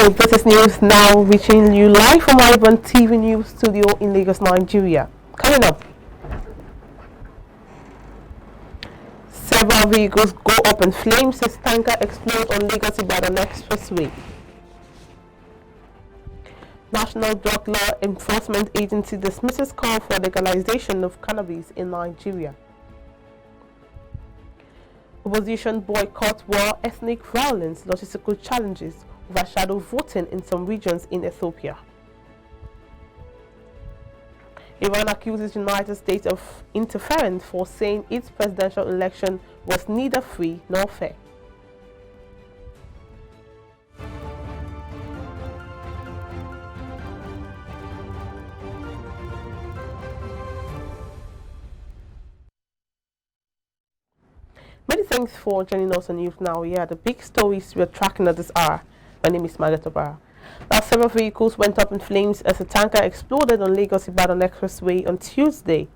Hello, this is News Now, reaching you live from iBrandTV News Studio in Lagos, Nigeria. Coming up, several vehicles go up in flames as tanker explodes on Lagos-IBADAN Expressway. National Drug Law Enforcement Agency dismisses call for legalization of cannabis in Nigeria. Opposition boycott war, ethnic violence, logistical challenges overshadow voting in some regions in Ethiopia. Iran accuses United States of interference for saying its presidential election was neither free nor fair. Many thanks for joining us on News Now. Yeah, the big stories we're tracking at this hour. My name is Margaret Obara. Now, several vehicles went up in flames as a tanker exploded on Lagos-IBADAN Expressway on Tuesday.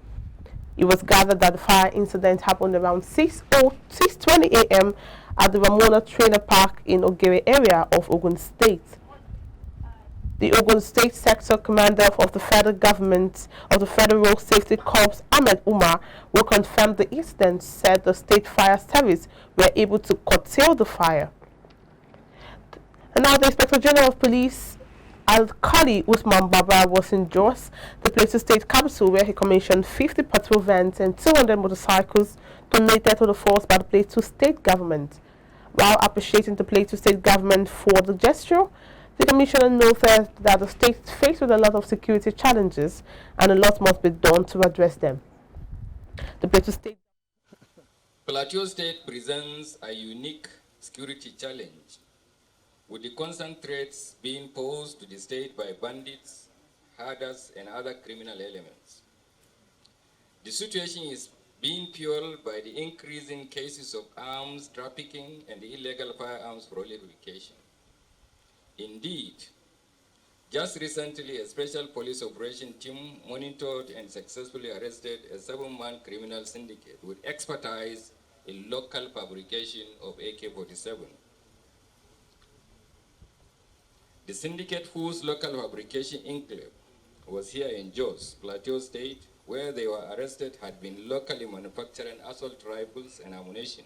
It was gathered that the fire incident happened around 6:20 a.m. at the Ramona Trailer Park in Ogere area of Ogun State. The Ogun State Sector Commander of the Federal Government of the Federal Road Safety Corps, Ahmed Umar, who confirmed the incident, said the State Fire Service were able to curtail the fire. And now the Inspector General of Police, Al-Khali Usman Baba, was in Jos, the Plateau State capital, where he commissioned 50 patrol vans and 200 motorcycles donated to the force by the Plateau State government. While appreciating the Plateau State government for the gesture, the Commissioner noted that the state is faced with a lot of security challenges and a lot must be done to address them. The Plateau State presents a unique security challenge, with the constant threats being posed to the state by bandits, herders, and other criminal elements. The situation is being fueled by the increasing cases of arms trafficking and illegal firearms proliferation. Indeed, just recently, a special police operation team monitored and successfully arrested a 7-man criminal syndicate with expertise in local fabrication of AK-47. The syndicate, whose local fabrication enclave was here in Jos, Plateau State, where they were arrested, had been locally manufacturing assault rifles and ammunition,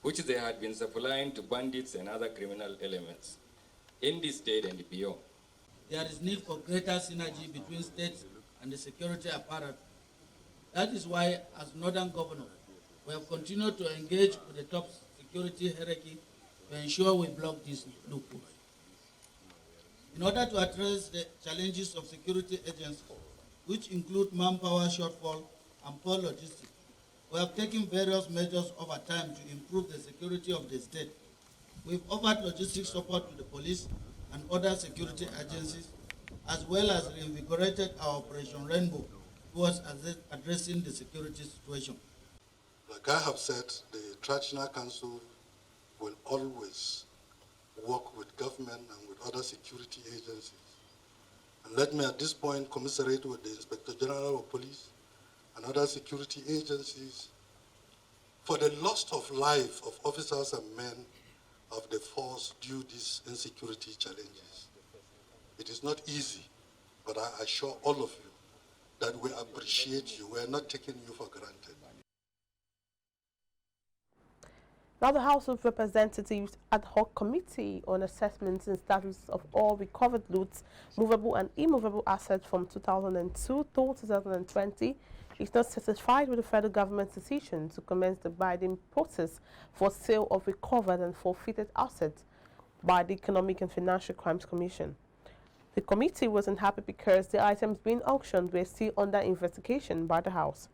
which they had been supplying to bandits and other criminal elements in the state and beyond. There is need for greater synergy between states and the security apparatus. That is why, as Northern Governor, we have continued to engage with the top security hierarchy to ensure we block these loopholes. In order to address the challenges of security agencies, which include manpower shortfall and poor logistics, we have taken various measures over time to improve the security of the state. We've offered logistics support to the police and other security agencies, as well as reinvigorated our Operation Rainbow towards addressing the security situation. Like I have said, the Traditional Council will always work with government and with other security agencies. And let me at this point commiserate with the Inspector General of Police and other security agencies for the loss of life of officers and men of the force due to these insecurity challenges. It is not easy, but I assure all of you that we appreciate you. We are not taking you for granted. Now, the House of Representatives Ad Hoc Committee on Assessments and Status of All Recovered Loots, Movable and Immovable Assets from 2002 to 2020 is not satisfied with the federal government's decision to commence the bidding process for sale of recovered and forfeited assets by the Economic and Financial Crimes Commission. The committee wasn't happy because the items being auctioned were still under investigation by the House.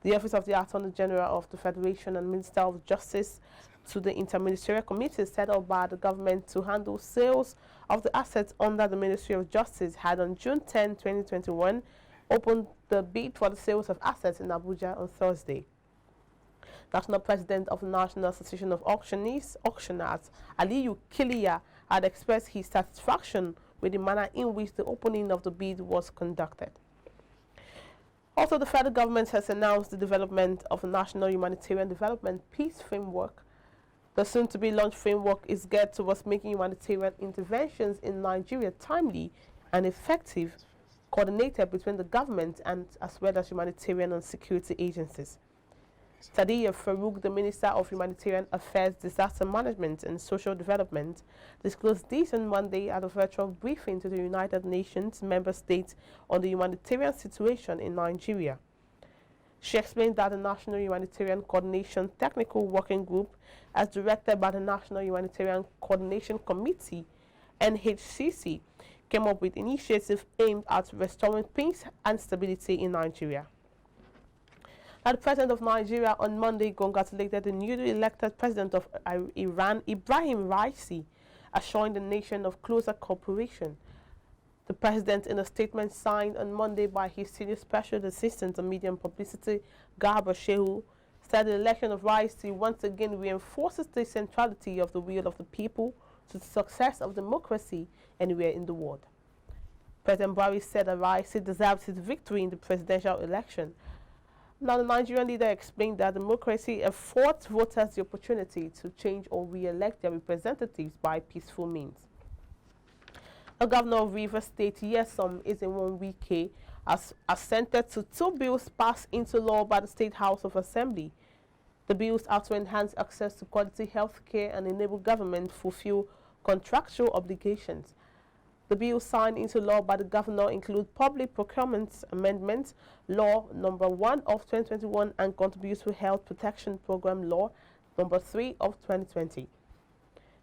The Office of the Attorney General of the Federation and Minister of Justice to the Interministerial Committee set up by the government to handle sales of the assets under the Ministry of Justice had on June 10, 2021, opened the bid for the sales of assets in Abuja on Thursday. National President of the National Association of Auctioneers, Aliyu Kiliya, had expressed his satisfaction with the manner in which the opening of the bid was conducted. Also, the federal government has announced the development of a national humanitarian development peace framework The soon-to-be launched framework is geared towards making humanitarian interventions in Nigeria timely and effective, coordinated between the government and as well as humanitarian and security agencies. Sadiya Farouk, the Minister of Humanitarian Affairs, Disaster Management and Social Development, disclosed this on Monday at a virtual briefing to the United Nations member states on the humanitarian situation in Nigeria. She explained that the National Humanitarian Coordination Technical Working Group, as directed by the National Humanitarian Coordination Committee, NHCC, came up with initiatives aimed at restoring peace and stability in Nigeria. The President of Nigeria on Monday congratulated the newly elected President of Iran, Ibrahim Raisi, assuring the nation of closer cooperation. The President, in a statement signed on Monday by his senior special assistant on media and publicity, Garba Shehu, said the election of Raisi once again reinforces the centrality of the will of the people to the success of democracy anywhere in the world. President Buhari said that Raisi deserves his victory in the presidential election. Now, the Nigerian leader explained that democracy affords voters the opportunity to change or re-elect their representatives by peaceful means. The governor of Rivers State, WIKE, has assented to 2 bills passed into law by the State House of Assembly. The bills are to enhance access to quality health care and enable government fulfill contractual obligations. The bills signed into law by the governor include Public Procurement Amendment Law Number 1 of 2021 and Contributes to Health Protection Program Law Number 3 of 2020.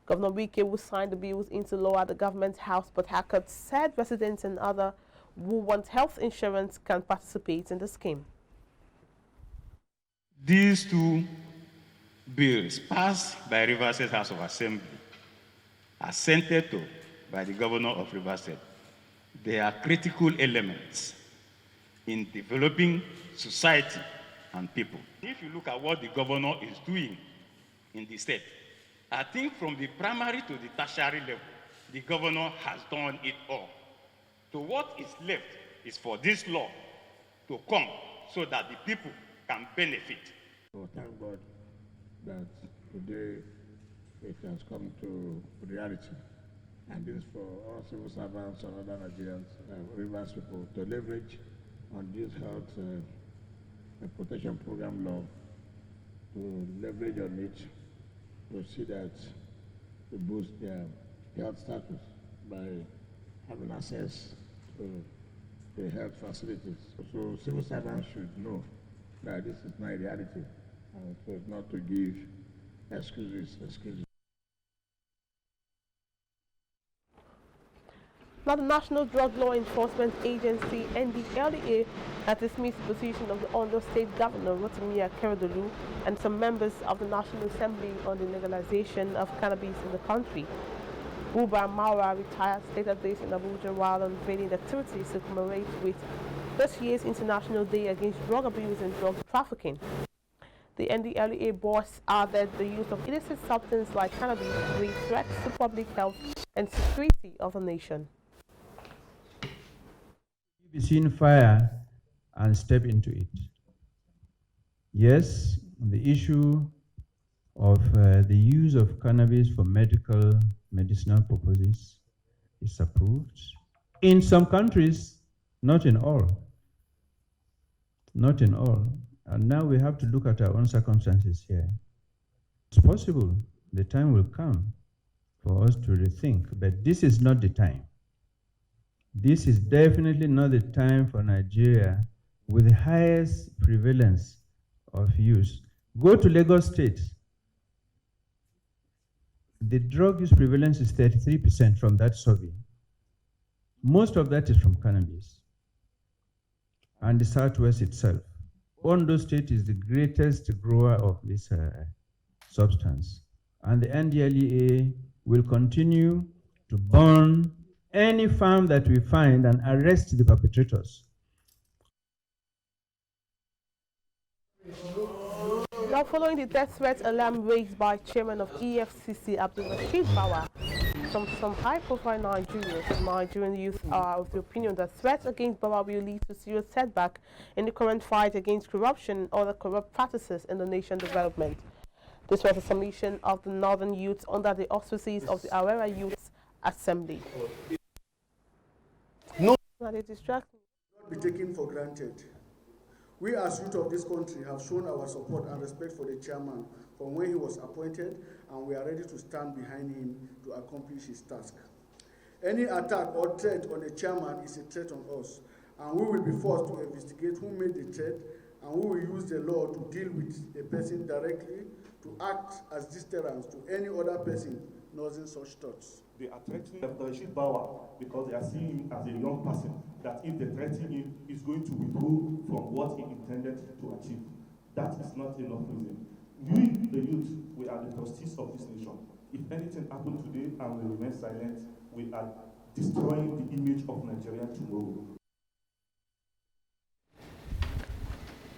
Governor WIKE will sign the bills into law at the government house, but Hackett said residents and others who want health insurance can participate in the scheme. These 2 bills passed by Rivers State House of Assembly, assented to by the governor of Rivers State. They are critical elements in developing society and people. If you look at what the governor is doing in the state, I think from the primary to the tertiary level, the governor has done it all. So what is left is for this law to come so that the people can benefit. So thank God that today it has come to reality. And this is for all civil servants and other Nigerians, Rivers people, to leverage on this health protection program law, to leverage on it, to see that to boost their health status by having access to the health facilities. So civil servants should know that this is my reality, and so it's not to give excuses. Now, the National Drug Law Enforcement Agency, NDLEA, has dismissed the position of the Ondo State Governor, Rotary Foundation, and some members of the National Assembly on the legalization of cannabis in the country. Buba Maura, retired, stated this in Abuja while unveiling activities to commemorate with this year's International Day Against Drug Abuse and Drug Trafficking. The NDLEA boss added the use of illicit substances like cannabis creates threats to public health and security of the nation. Be seen fire and step into it. Yes, the issue of the use of cannabis for medicinal purposes is approved. In some countries, not in all. Not in all. And now we have to look at our own circumstances here. It's possible the time will come for us to rethink, but this is not the time. This is definitely not the time for Nigeria with the highest prevalence of use. Go to Lagos State. The drug use prevalence is 33% from that survey. Most of that is from cannabis. And the Southwest itself. Ondo State is the greatest grower of this substance. And the NDLEA will continue to burn any farm that we find and arrest the perpetrators. Now, following the death threat alarm raised by Chairman of EFCC Abdul Rashid Bawa, some high-profile Nigerian youth are of the opinion that threats against Bawa will lead to serious setback in the current fight against corruption and other corrupt practices in the nation's development. This was a submission of the Northern Youths under the auspices of the Awera Youth Assembly. No, Now they distract me. Be taken for granted. We as youth of this country have shown our support and respect for the chairman from when he was appointed, and we are ready to stand behind him to accomplish his task. Any attack or threat on the chairman is a threat on us, and we will be forced to investigate who made the threat, and we will use the law to deal with a person directly to act as deterrence to any other person noticing such thoughts. They are threatening Dr. Rashid Bawa because they are seeing him as a young person that if they threaten him, he's going to withdraw from what he intended to achieve. That is not enough reason. We, the youth, we are the trustees of this nation. If anything happens today and we remain silent, we are destroying the image of Nigeria tomorrow.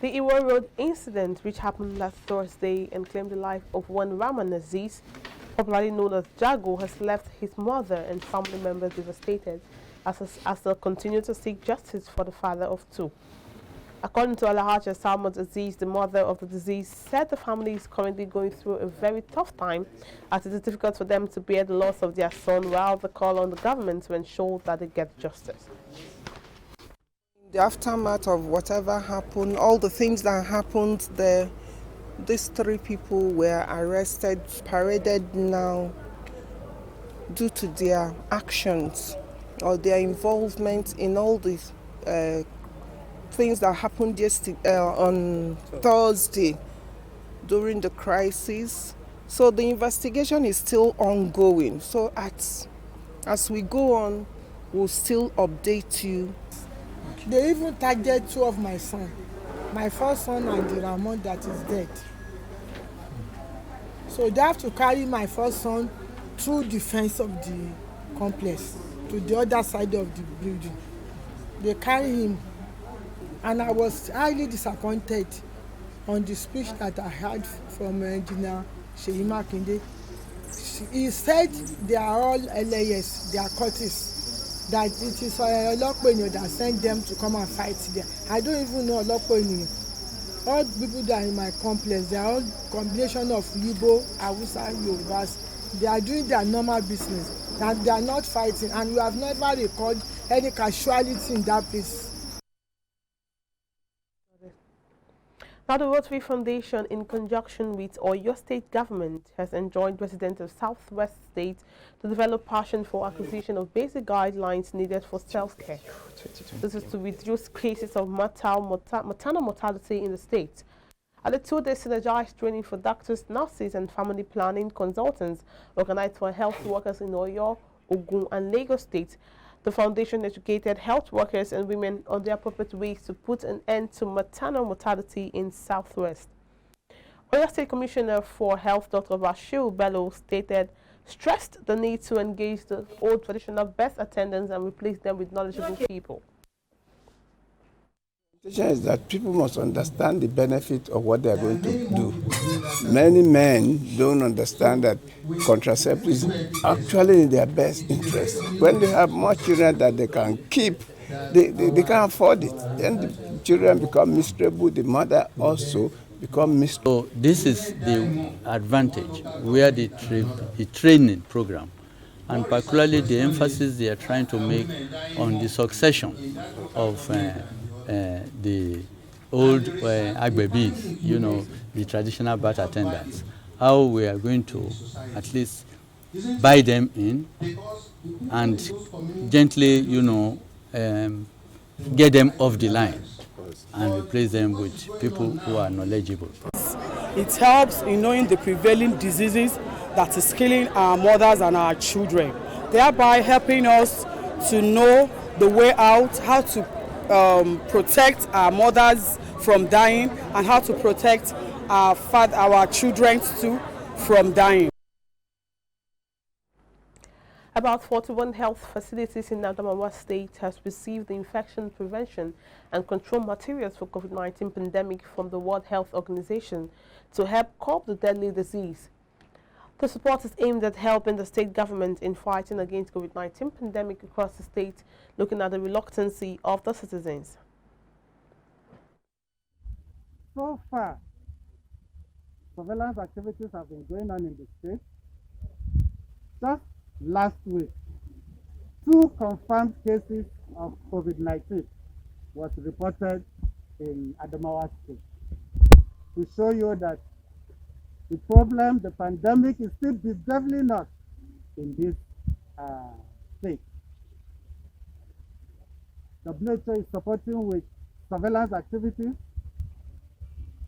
The Iwo Road Incident, which happened last Thursday and claimed the life of one Rahman Aziz, popularly known as Jago, has left his mother and family members devastated as they continue to seek justice for the father of two. According to Alhaja Salmat Aziz, the mother of the deceased, said the family is currently going through a very tough time as it is difficult for them to bear the loss of their son, while they call on the government to ensure that they get justice. The aftermath of whatever happened, all the things that happened there, these three people were arrested, paraded now due to their actions or their involvement in all these things that happened yesterday, on Thursday during the crisis. So the investigation is still ongoing. So as we go on, we'll still update you. They even targeted two of my sons, my first son and the Ramon that is dead. So they have to carry my first son through the fence of the complex to the other side of the building. They carry him, and I was highly disappointed on the speech that I heard from Engineer Seyi Makinde. He said they are all LAS, they are cultists, that it is Olokpenyo that sent them to come and fight there. I don't even know Olokpenyo. All people that are in my complex, they are all combination of Igbo, Hausa, Yorubas. They are doing their normal business, and they are not fighting, and we have never recorded any casualty in that place. Now, the Rotary Foundation, in conjunction with Oyo State Government, has enjoined residents of Southwest State to develop passion for acquisition of basic guidelines needed for self-care. This is to reduce cases of maternal mortality in the state. At the two-day synergized training for doctors, nurses, and family planning consultants organized for health workers in Oyo, Ogun, and Lagos State, the foundation educated health workers and women on the appropriate ways to put an end to maternal mortality in Southwest. Oyo State Commissioner for Health, Dr. Rashil Bello, stressed the need to engage the old traditional birth attendants and replace them with knowledgeable people. The situation is that people must understand the benefit of what they are going to do. Many men don't understand that contraception is actually in their best interest. When they have more children that they can keep, they can't afford it. Then the children become miserable, the mother also become miserable. So this is the advantage where the training program, and particularly the emphasis they are trying to make on the succession of the old agbebis, you know, the traditional birth attendants, how we are going to at least buy them in and gently, you know, get them off the line and replace them with people who are knowledgeable. It helps in knowing the prevailing diseases that is killing our mothers and our children, thereby helping us to know the way out, how to protect our mothers from dying, and how to protect our children too from dying. About 41 health facilities in Adamawa State has received the infection prevention and control materials for COVID-19 pandemic from the World Health Organization to help curb the deadly disease. The support is aimed at helping the state government in fighting against COVID-19 pandemic across the state, looking at the reluctancy of the citizens. So far, surveillance activities have been going on in the state. Just last week, 2 confirmed cases of COVID-19 was reported in Adamawa State. To show you that the problem, the pandemic, is still bedeviling us in this state. WHO is supporting with surveillance activities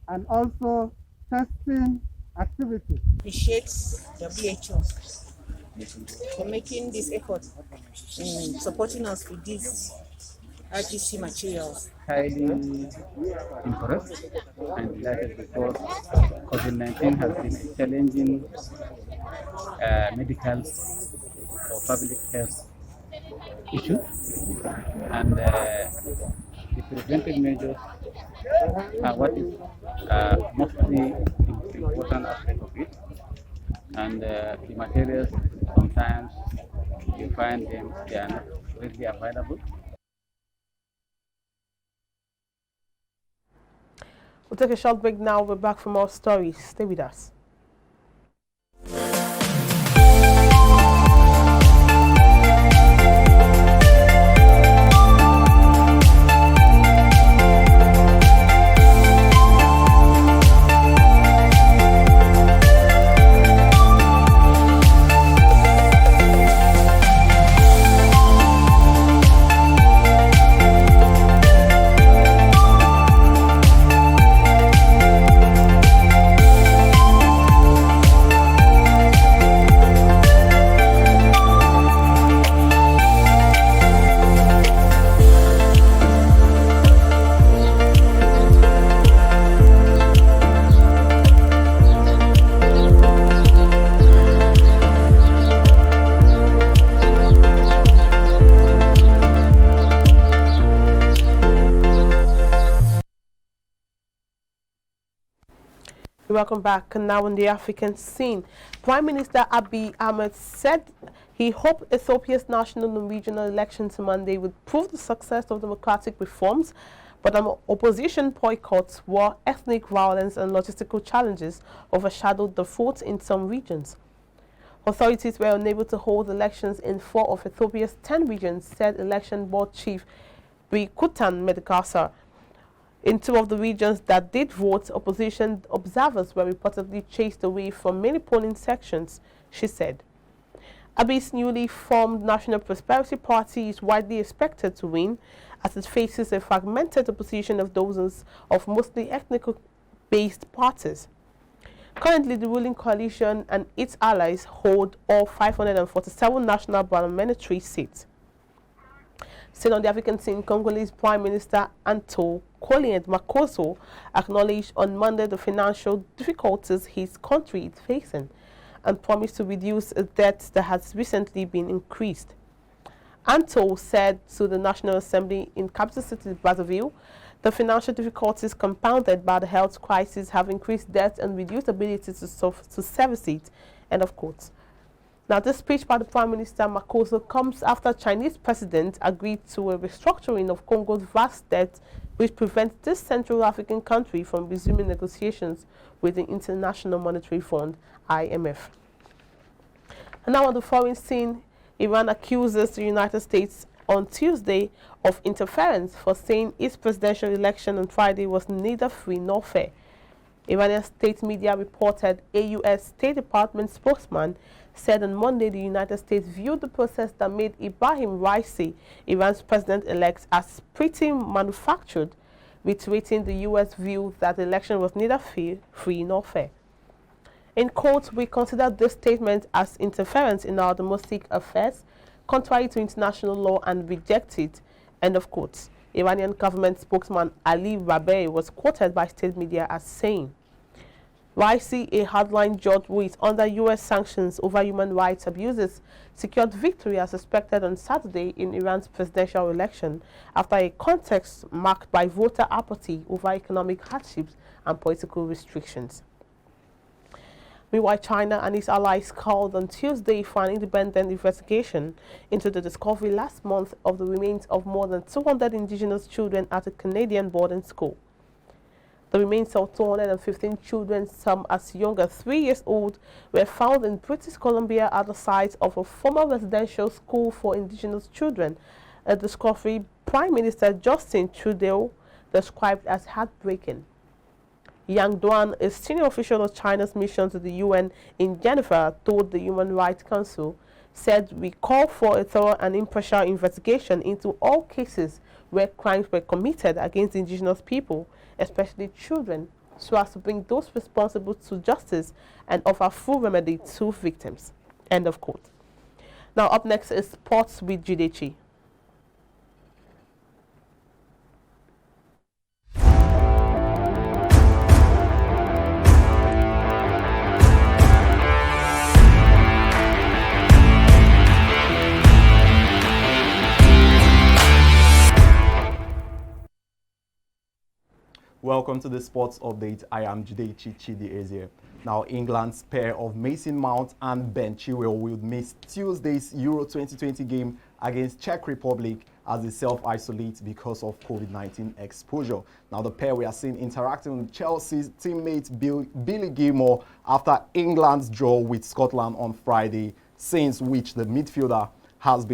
and also testing activities. Appreciates WHO for making this effort in supporting us with these RTC materials. Highly impressed and delighted because COVID-19 has been a challenging medical or public health issue, and the preventive measures are what is mostly important aspect of it. And the materials, sometimes you find them, they are not readily available. We'll take a short break now. We're back for more stories. Stay with us. Welcome back. Now on the African scene, Prime Minister Abiy Ahmed said he hoped Ethiopia's national and regional elections Monday would prove the success of democratic reforms, but opposition boycotts, war, ethnic violence and logistical challenges overshadowed the vote in some regions. Authorities were unable to hold elections in 4 of Ethiopia's 10 regions, said Election Board Chief Bikutan Medekasa. In 2 of the regions that did vote, opposition observers were reportedly chased away from many polling sections, she said. Abiy's newly formed National Prosperity Party is widely expected to win, as it faces a fragmented opposition of dozens of mostly ethnic-based parties. Currently, the ruling coalition and its allies hold all 547 national parliamentary seats. Still on the African scene, Congolese Prime Minister Anto Collier Makoso acknowledged on Monday the financial difficulties his country is facing and promised to reduce a debt that has recently been increased. Anto said to the National Assembly in capital city Brazzaville, the financial difficulties compounded by the health crisis have increased debt and reduced ability to service it. End of quote. Now, this speech by the Prime Minister Makoso comes after Chinese president agreed to a restructuring of Congo's vast debt, which prevents this Central African country from resuming negotiations with the International Monetary Fund, IMF. And now on the foreign scene, Iran accuses the United States on Tuesday of interference for saying its presidential election on Friday was neither free nor fair. Iranian state media reported a U.S. State Department spokesman said on Monday the United States viewed the process that made Ibrahim Raisi, Iran's president-elect, as pretty manufactured, reiterating the U.S. view that the election was neither free nor fair. In court, we consider this statement as interference in our domestic affairs, contrary to international law, and reject it. End of quote. Iranian government spokesman Ali Rabeh was quoted by state media as saying, Raisi, a hardline judge who is under U.S. sanctions over human rights abuses, secured victory as expected on Saturday in Iran's presidential election after a contest marked by voter apathy over economic hardships and political restrictions. Meanwhile, China and its allies called on Tuesday for an independent investigation into the discovery last month of the remains of more than 200 indigenous children at a Canadian boarding school. The remains of 215 children, some as young as 3 years old, were found in British Columbia at the site of a former residential school for indigenous children, a discovery Prime Minister Justin Trudeau described as heartbreaking. Yang Duan, a senior official of China's mission to the UN in Geneva, told the Human Rights Council, said, "We call for a thorough and impartial investigation into all cases where crimes were committed against indigenous people, especially children, so as to bring those responsible to justice and offer full remedy to victims." End of quote. Now up next is sports with Jidechi. Welcome to the sports update. I am Jidechi Chidi. Now, England's pair of Mason Mount and Ben Chilwell will miss Tuesday's Euro 2020 game against Czech Republic as they self-isolate because of COVID-19 exposure. Now, the pair we are seeing interacting with Chelsea's teammate Billy Gilmore after England's draw with Scotland on Friday, since which the midfielder has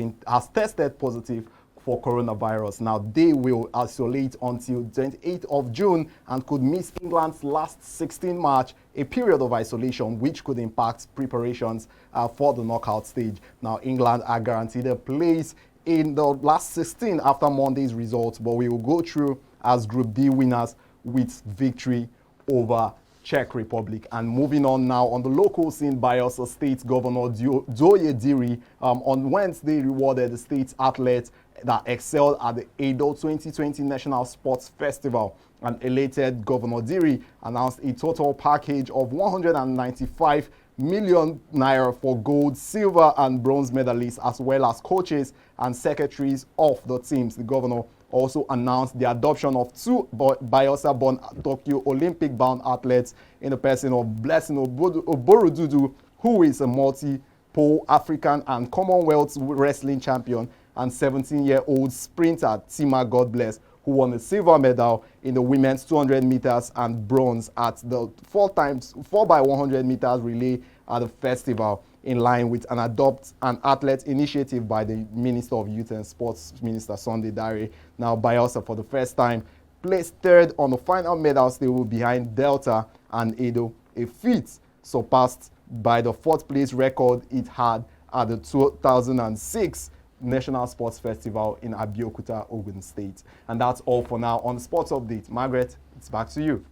tested positive for coronavirus. Now, they will isolate until 28th of June and could miss England's last 16 match, a period of isolation which could impact preparations for the knockout stage. Now, England are guaranteed a place in the last 16 after Monday's results, but we will go through as Group D winners with victory over Czech Republic. And moving on now, on the local scene, Bayelsa State Governor Doye Diri on Wednesday rewarded the state's athletes that excelled at the Edo 2020 National Sports Festival. And elated Governor Diri announced a total package of 195 million naira for gold, silver, and bronze medalists, as well as coaches and secretaries of the teams. The governor also announced the adoption of 2 Bayelsa-born Tokyo Olympic-bound athletes in the person of Blessing Oborodudu, who is a multi-pole African and Commonwealth wrestling champion, and 17-year-old sprinter Tima Godbless, who won a silver medal in the women's 200 meters and bronze at the 4x100 meters relay at the festival, in line with an Adopt an Athlete initiative by the Minister of Youth and Sports, Minister Sunday Dare. Now, Bayelsa, for the first time, placed third on the final medal table behind Delta and Edo, a feat surpassed by the 4th place record it had at the 2006 National Sports Festival in Abeokuta, Ogun State. And that's all for now on the Sports Update. Margaret, it's back to you.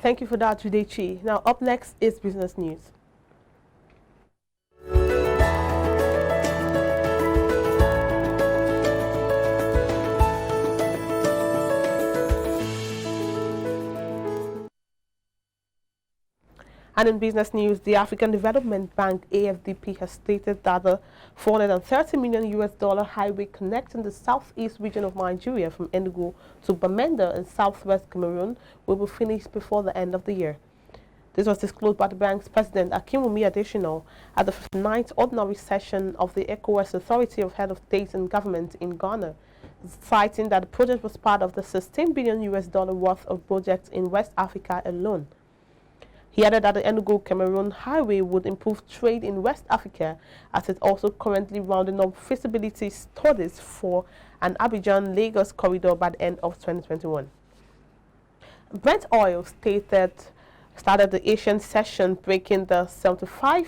Thank you for that, Judechi. Now, up next is business news. And in business news, the African Development Bank, AFDB, has stated that the $430 million highway connecting the southeast region of Nigeria from Enugu to Bamenda in southwest Cameroon will be finished before the end of the year. This was disclosed by the bank's president, Akinwumi Adesina, at the 59th ordinary session of the ECOWAS Authority of Head of State and Government in Ghana, citing that the project was part of the $16 billion worth of projects in West Africa alone. He added that the Enugu-Cameroon highway would improve trade in West Africa, as it's also currently rounding up feasibility studies for an Abidjan-Lagos corridor by the end of 2021. Brent oil started the Asian session breaking the $75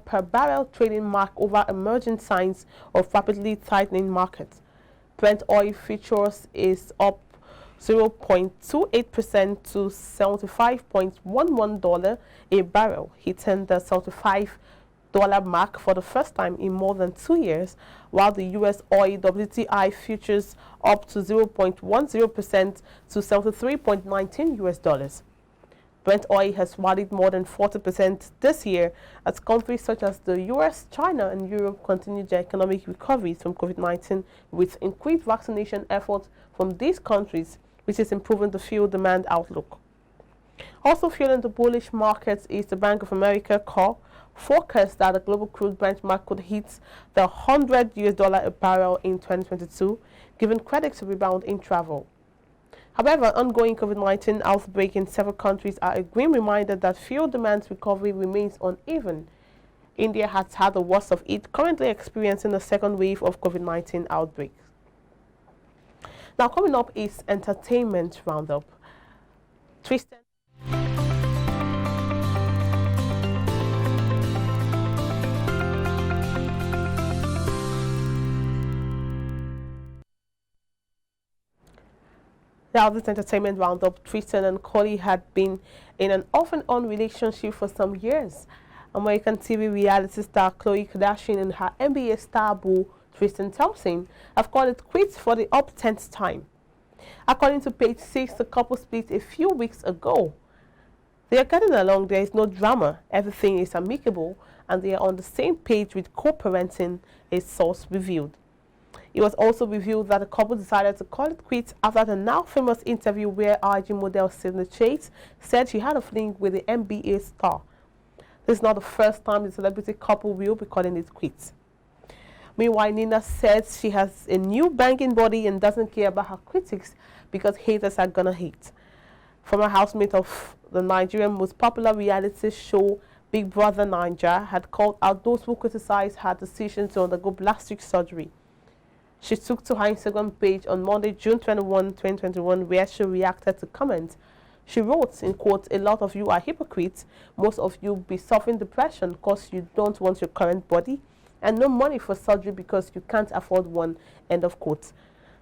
per barrel trading mark over emerging signs of rapidly tightening markets. Brent oil futures is up 0.28% to $75.11 a barrel, hitting the $75 mark for the first time in more than 2 years, while the U.S. oil WTI futures up to 0.10% to $73.19 Brent oil has rallied more than 40% this year as countries such as the U.S., China, and Europe continue their economic recovery from COVID-19, with increased vaccination efforts from these countries which is improving the fuel demand outlook. Also fueling the bullish markets is the Bank of America core forecast that the global crude benchmark could hit the $100 a barrel in 2022, giving credit to rebound in travel. However, ongoing COVID-19 outbreak in several countries are a grim reminder that fuel demand recovery remains uneven. India has had the worst of it, currently experiencing a second wave of COVID-19 outbreak. Now coming up is entertainment roundup. Tristan. Now, this entertainment roundup, Tristan and Collie had been in an off-and-on relationship for some years. American TV reality star Khloe Kardashian and her NBA star boo Tristan Thompson have called it quits for the up-10th time. According to page 6, the couple split a few weeks ago. They are getting along, there is no drama, everything is amicable, and they are on the same page with co-parenting, a source revealed. It was also revealed that the couple decided to call it quits after the now famous interview where IG model Sydney Chase said she had a fling with the NBA star. This is not the first time the celebrity couple will be calling it quits. Meanwhile, Nina says she has a new banging body and doesn't care about her critics because haters are gonna hate. Former housemate of the Nigerian most popular reality show Big Brother Naija had called out those who criticized her decision to undergo plastic surgery. She took to her Instagram page on Monday, June 21, 2021, where she reacted to comments. She wrote, in quotes, "A lot of you are hypocrites. Most of you be suffering depression because you don't want your current body and no money for surgery because you can't afford one," end of quote.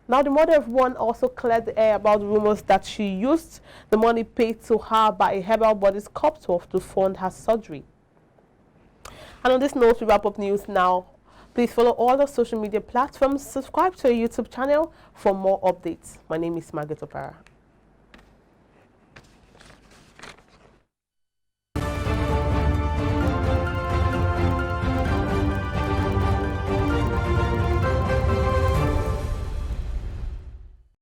Now, the mother of one also cleared the air about rumors that she used the money paid to her by a Herbal Body sculptor to fund her surgery. And on this note, we wrap up news now. Please follow all the social media platforms, subscribe to our YouTube channel for more updates. My name is Margaret Opara.